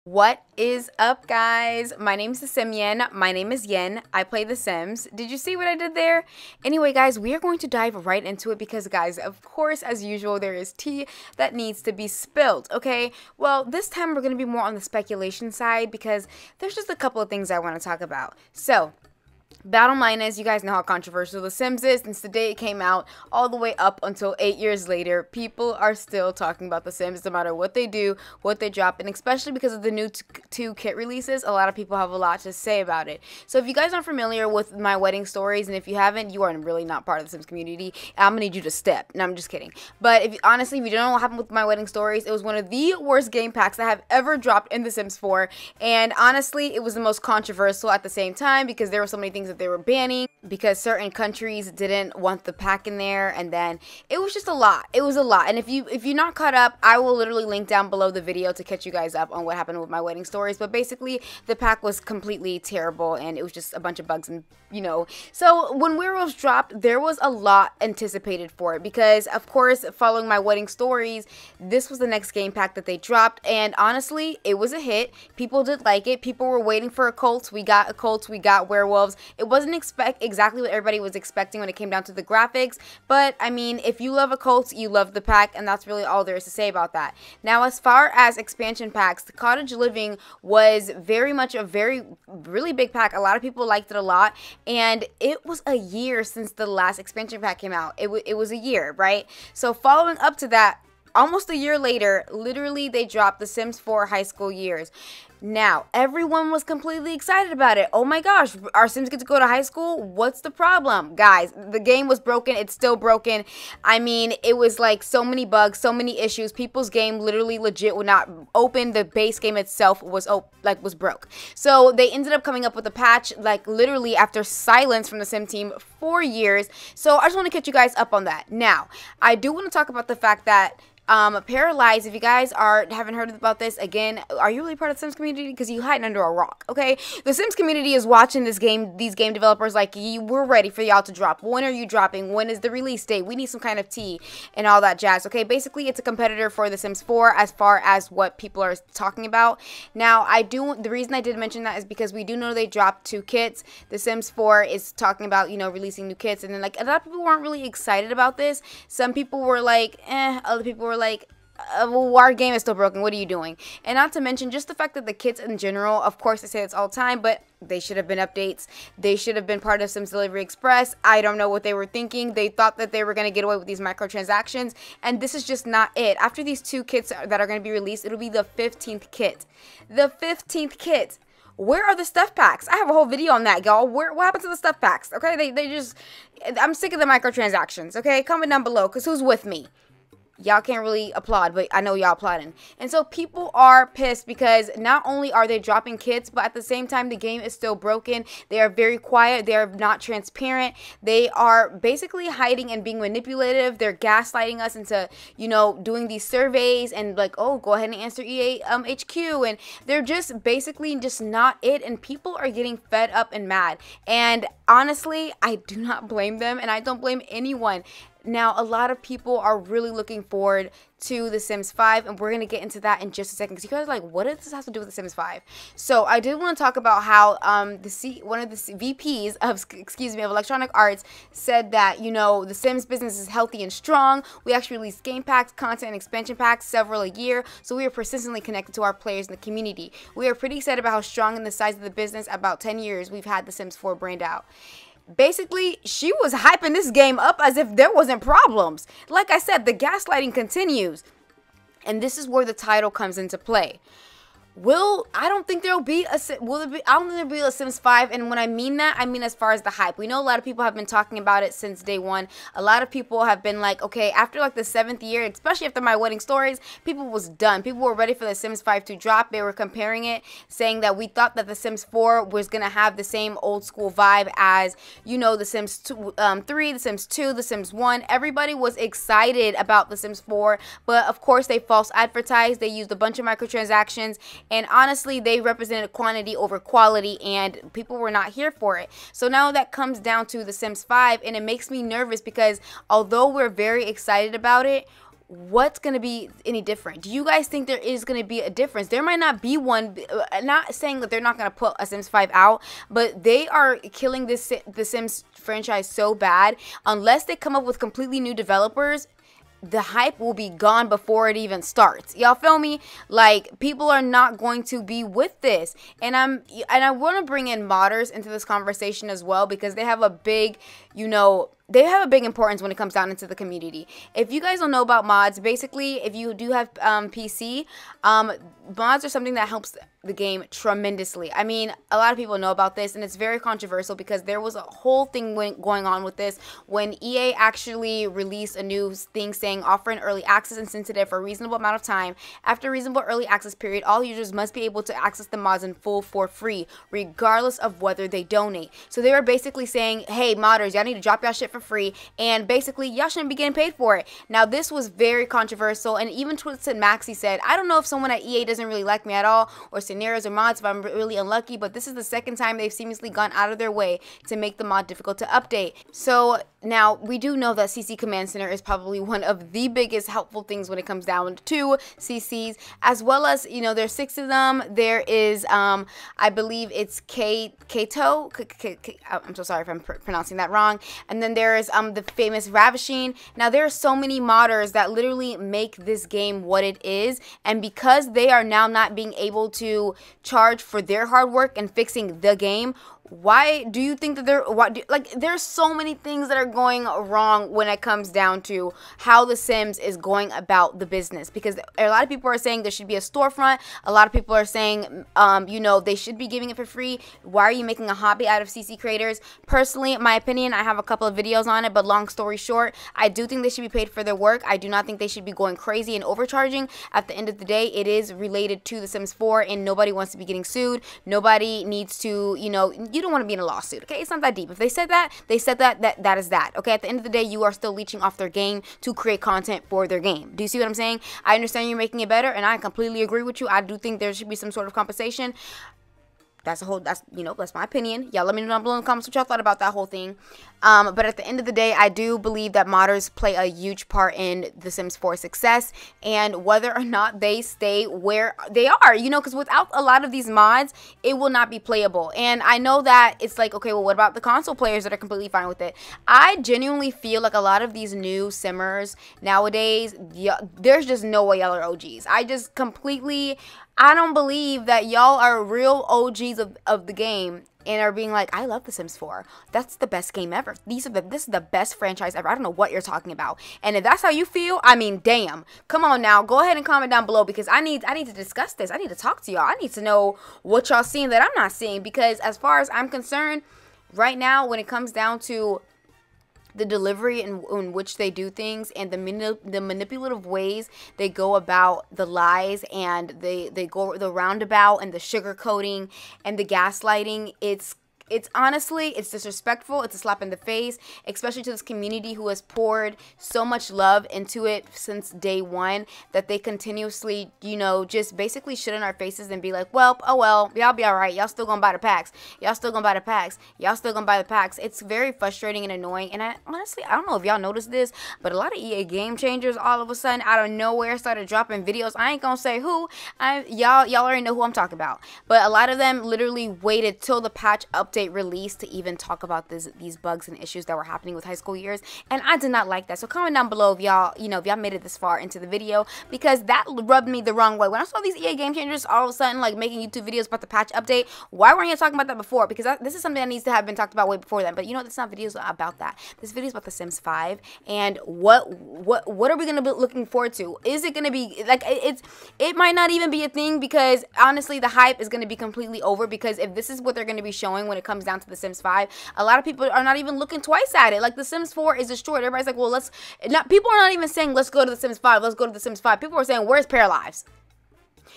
What is up, guys? My name is TheSimYin. My name is Yin. I play The Sims. Did you see what I did there? Anyway, guys, we are going to dive right into it because, guys, of course, as usual, there is tea that needs to be spilled, okay? Well, this time we're going to be more on the speculation side because there's just a couple of things I want to talk about. So, bottom line is, you guys know how controversial The Sims is. Since the day it came out, all the way up until 8 years later, people are still talking about The Sims no matter what they do, what they drop, and especially because of the new two kit releases, a lot of people have a lot to say about it. So if you guys aren't familiar with my wedding stories, and if you haven't, you are really not part of The Sims community, I'm gonna need you to step. No, I'm just kidding. But honestly, if you don't know what happened with my wedding stories, it was one of the worst game packs that have ever dropped in The Sims 4, and honestly, it was the most controversial at the same time because there were so many things that they were banning because certain countries didn't want the pack in there, and then it was just a lot. It was a lot. And if you're not caught up, I will literally link down below the video to catch you guys up on what happened with my wedding stories. But basically, the pack was completely terrible, and it was just a bunch of bugs, and so when Werewolves dropped, there was a lot anticipated for it because, of course, following my wedding stories, this was the next game pack that they dropped, and honestly, it was a hit. People did like it. People were waiting for a cult. We got a cult. We got werewolves. It wasn't exactly what everybody was expecting when it came down to the graphics, but I mean, if you love a cult, you love the pack, and that's really all there is to say about that. Now, as far as expansion packs, the Cottage Living was very much a really big pack. A lot of people liked it a lot, and it was a year since the last expansion pack came out. It was a year, right? So following up to that, almost a year later, literally they dropped The Sims 4 High School Years. Now, everyone was completely excited about it. Oh my gosh, our Sims get to go to high school? What's the problem? Guys, the game was broken. It's still broken. I mean, it was like so many bugs, so many issues. People's game literally legit would not open. The base game itself was broke. So they ended up coming up with a patch, like literally after silence from the Sim team 4 years. So I just want to catch you guys up on that. Now, I do want to talk about the fact that Paralyzed, if you guys haven't heard about this, again, are you really part of the Sims community? Because you hiding under a rock, okay? The Sims community is watching these game developers like, we're ready for y'all to drop. When are you dropping? When is the release date? We need some kind of tea and all that jazz, okay? Basically, it's a competitor for the Sims 4 as far as what people are talking about. Now, the reason I did mention that is because we do know they dropped 2 kits. The Sims 4 is talking about, releasing new kits, and then, like, a lot of people weren't really excited about this. Some people were like, other people were like, well, our game is still broken. What are you doing? And not to mention just the fact that the kits in general, of course, I say it's all the time, but they should have been updates. They should have been part of Sims Delivery Express. I don't know what they were thinking. They thought that they were going to get away with these microtransactions, and this is just not it. After these 2 kits that are going to be released, it'll be the 15th kit. The 15th kit. Where are the stuff packs? I have a whole video on that, y'all. What happened to the stuff packs? Okay, they just, I'm sick of the microtransactions. Okay, comment down below, because who's with me? Y'all can't really applaud, but I know y'all applauding. And so people are pissed because not only are they dropping kits, but at the same time, the game is still broken. They are very quiet. They are not transparent. They are basically hiding and being manipulative. They're gaslighting us into, doing these surveys and like, oh, go ahead and answer EA HQ. And they're just basically just not it. And people are getting fed up and mad. And honestly, I do not blame them, and I don't blame anyone. Now, a lot of people are really looking forward to The Sims 5, and we're going to get into that in just a second, because you guys are like, what does this have to do with The Sims 5? So, I did want to talk about how one of the VPs of Electronic Arts said that, The Sims business is healthy and strong. We actually release game packs, content, and expansion packs several a year, so we are persistently connected to our players in the community. We are pretty excited about how strong and the size of the business. About 10 years, we've had The Sims 4 brand out. Basically, she was hyping this game up as if there wasn't problems. Like I said, the gaslighting continues. And this is where the title comes into play. I don't think there'll be a Sims 5, and when I mean that, I mean as far as the hype. We know a lot of people have been talking about it since day one. A lot of people have been like, okay, after like the 7th year, especially after my wedding stories, people was done. People were ready for the Sims 5 to drop. They were comparing it, saying that we thought that the Sims 4 was gonna have the same old school vibe as, the Sims 3, the Sims 2, the Sims 1. Everybody was excited about the Sims 4, but of course they false advertised. They used a bunch of microtransactions. And honestly, they represented quantity over quality, and people were not here for it. So now that comes down to The Sims 5, and it makes me nervous because although we're very excited about it, what's going to be any different? Do you guys think there is going to be a difference? There might not be one. Not saying that they're not going to put a Sims 5 out, but they are killing the Sims franchise so bad. Unless they come up with completely new developers, the hype will be gone before it even starts. Y'all feel me? Like, people are not going to be with this. And I want to bring in modders into this conversation as well, because they have a big, you know, they have a big importance when it comes down into the community. If you guys don't know about mods, basically, if you do have PC, mods are something that helps the game tremendously. I mean, a lot of people know about this, and it's very controversial because there was a whole thing going on with this when EA actually released a new thing saying offer an early access incentive for a reasonable amount of time. After a reasonable early access period, all users must be able to access the mods in full for free, regardless of whether they donate. So they were basically saying, hey, modders, y'all need to drop y'all shit for free, and basically y'all shouldn't be getting paid for it. Now, this was very controversial, and even Twisted Maxi said, I don't know if someone at EA doesn't really like me at all, or scenarios or mods if I'm really unlucky, but this is the second time they've seamlessly gone out of their way to make the mod difficult to update. So now we do know that CC Command Center is probably one of the biggest helpful things when it comes down to CCs, as well as, you know, there's 6 of them. There is I believe it's Kato. I'm so sorry if I'm pronouncing that wrong. And then there is the famous Ravishing. Now there are so many modders that literally make this game what it is, and because they are now not being able to charge for their hard work and fixing the game, why do you think that there's so many things that are going wrong when it comes down to how The Sims is going about the business? Because a lot of people are saying there should be a storefront. A lot of people are saying, you know, they should be giving it for free. Why are you making a hobby out of CC creators? Personally, in my opinion, I have a couple of videos on it, but long story short, I do think they should be paid for their work. I do not think they should be going crazy and overcharging. At the end of the day, it is related to The Sims 4, and nobody wants to be getting sued. Nobody needs to, you know, you don't want to be in a lawsuit, okay? It's not that deep. If they said that, that is that, okay? At the end of the day, you are still leeching off their game to create content for their game. Do you see what I'm saying? I understand you're making it better, and I completely agree with you. I do think there should be some sort of compensation. That's you know, that's my opinion. Y'all let me know down below in the comments what y'all thought about that whole thing. But at the end of the day, I do believe that modders play a huge part in The Sims 4 success, and whether or not they stay where they are, you know, because without a lot of these mods, it will not be playable. And I know that it's like, okay, well, what about the console players that are completely fine with it? I genuinely feel like a lot of these new simmers nowadays, there's just no way y'all are OGs. I don't believe that y'all are real OGs of the game and are being like, I love The Sims 4. That's the best game ever. This is the best franchise ever. I don't know what you're talking about. And if that's how you feel, I mean, damn. Come on now. Go ahead and comment down below, because I need to discuss this. I need to talk to y'all. I need to know what y'all seeing that I'm not seeing, because as far as I'm concerned, right now, when it comes down to the delivery in which they do things, and the manipulative ways they go about the lies, and they go the roundabout and the sugarcoating and the gaslighting, it's honestly, it's disrespectful. It's a slap in the face, especially to this community who has poured so much love into it since day one, that they continuously, you know, just basically shit in our faces and be like, well, oh well, y'all be all right. Y'all still gonna buy the packs. Y'all still gonna buy the packs. Y'all still gonna buy the packs. It's very frustrating and annoying. And I honestly don't know if y'all noticed this, but a lot of EA game changers all of a sudden out of nowhere started dropping videos. I ain't gonna say who. Y'all already know who I'm talking about. But a lot of them literally waited till the patch update release to even talk about these bugs and issues that were happening with high school years, and I did not like that. So comment down below if y'all, you know, if y'all made it this far into the video, because that rubbed me the wrong way. When I saw these EA game changers all of a sudden like making YouTube videos about the patch update, why weren't you talking about that before? Because this is something that needs to have been talked about way before then. But you know, it's not videos about that. This video is about The Sims 5, and what are we gonna be looking forward to? Is it gonna be like, it might not even be a thing, because honestly the hype is gonna be completely over, because if this is what they're gonna be showing when it comes down to The Sims 5, a lot of people are not even looking twice at it. Like, The Sims 4 is destroyed. Everybody's like, well, people are not even saying let's go to The Sims 5, let's go to The Sims 5. People are saying, where's Pair Lives?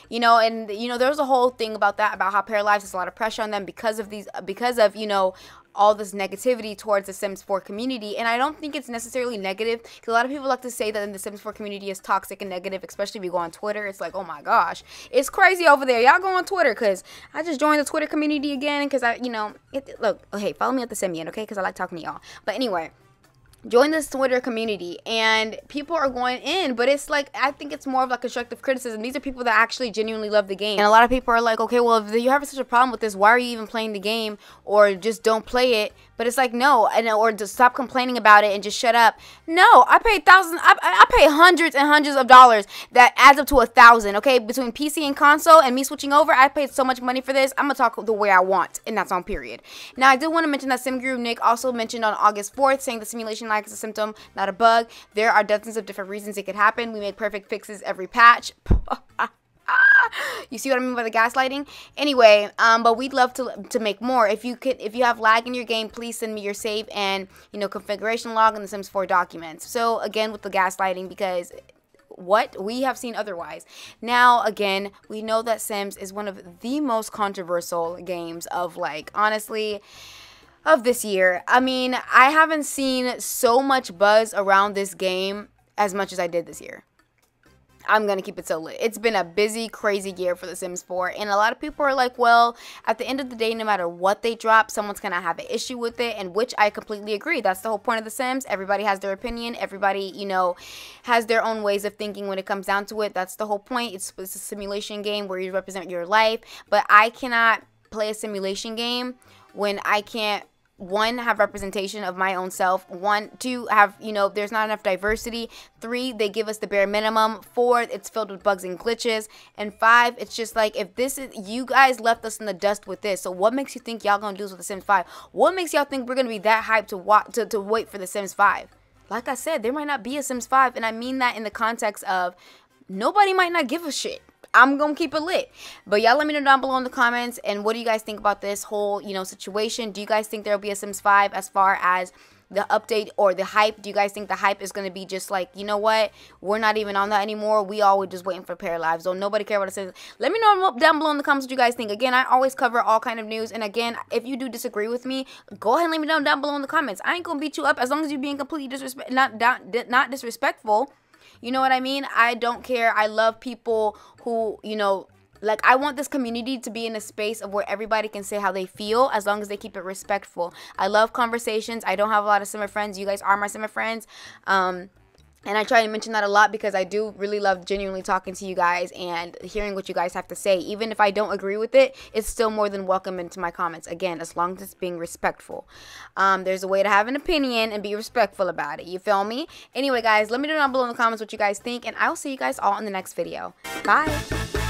You know, and you know, there's a whole thing about that, about how Pair Lives has a lot of pressure on them because of you know, all this negativity towards the Sims 4 community. And I don't think it's necessarily negative, because a lot of people like to say that the Sims 4 community is toxic and negative, especially if you go on Twitter. It's like, oh my gosh, it's crazy over there. Y'all go on Twitter, because I just joined the Twitter community again, because you know, look, okay, follow me at TheSimYin, okay, because I like talking to y'all. But anyway, join this Twitter community, and people are going in, but it's like, I think it's more of like constructive criticism. These are people that actually genuinely love the game, and a lot of people are like, okay, well, if you have such a problem with this, why are you even playing the game, or just don't play it? But it's like, no, or just stop complaining about it and just shut up. No, I pay thousands, I pay hundreds and hundreds of dollars that adds up to 1,000, okay? Between PC and console and me switching over, I paid so much money for this. I'm gonna talk the way I want, and that's on period. Now, I did want to mention that Sim Guru Nick also mentioned on August 4th, saying the simulation lag is a symptom, not a bug. There are dozens of different reasons it could happen. We make perfect fixes every patch. You see what I mean by the gaslighting? Anyway, but we'd love to make more. If you have lag in your game, please send me your save and, you know, configuration log and the Sims 4 documents. So again, with the gaslighting, because what we have seen otherwise. Now, again, we know that Sims is one of the most controversial games of, like, honestly, of this year. I mean, I haven't seen so much buzz around this game as much as I did this year. I'm going to keep it so lit. It's been a busy, crazy year for The Sims 4. And a lot of people are like, well, at the end of the day, no matter what they drop, someone's going to have an issue with it. And which I completely agree. That's the whole point of The Sims. Everybody has their opinion. Everybody, you know, has their own ways of thinking when it comes down to it. That's the whole point. It's a simulation game where you represent your life. But I cannot play a simulation game when I can't, one, have representation of my own self. One, two, have, you know, there's not enough diversity. Three, they give us the bare minimum. Four, it's filled with bugs and glitches. And five, it's just like, if this is, you guys left us in the dust with this. So what makes you think y'all gonna do this with The Sims 5? What makes y'all think we're gonna be that hyped to wait for The Sims 5? Like I said, there might not be a Sims 5, and I mean that in the context of nobody might not give a shit. I'm gonna keep it lit. But y'all let me know down below in the comments, and what do you guys think about this whole, you know, situation? Do you guys think there'll be a Sims 5 as far as the update or the hype? Do you guys think the hype is gonna be just like, you know what, we're not even on that anymore, we all were just waiting for pair lives, don't nobody care what it says? Let me know down below in the comments what you guys think. Again, I always cover all kind of news, and again, if you do disagree with me, go ahead and let me know down below in the comments. I ain't gonna beat you up as long as you're being completely not disrespectful. You know what I mean? I don't care. I love people who, you know, like, I want this community to be in a space of where everybody can say how they feel as long as they keep it respectful. I love conversations. I don't have a lot of Simmer friends. You guys are my Simmer friends. And I try to mention that a lot because I do really love genuinely talking to you guys and hearing what you guys have to say. Even if I don't agree with it, it's still more than welcome into my comments. Again, as long as it's being respectful. There's a way to have an opinion and be respectful about it. You feel me? Anyway, guys, let me know down below in the comments what you guys think, and I'll see you guys all in the next video. Bye!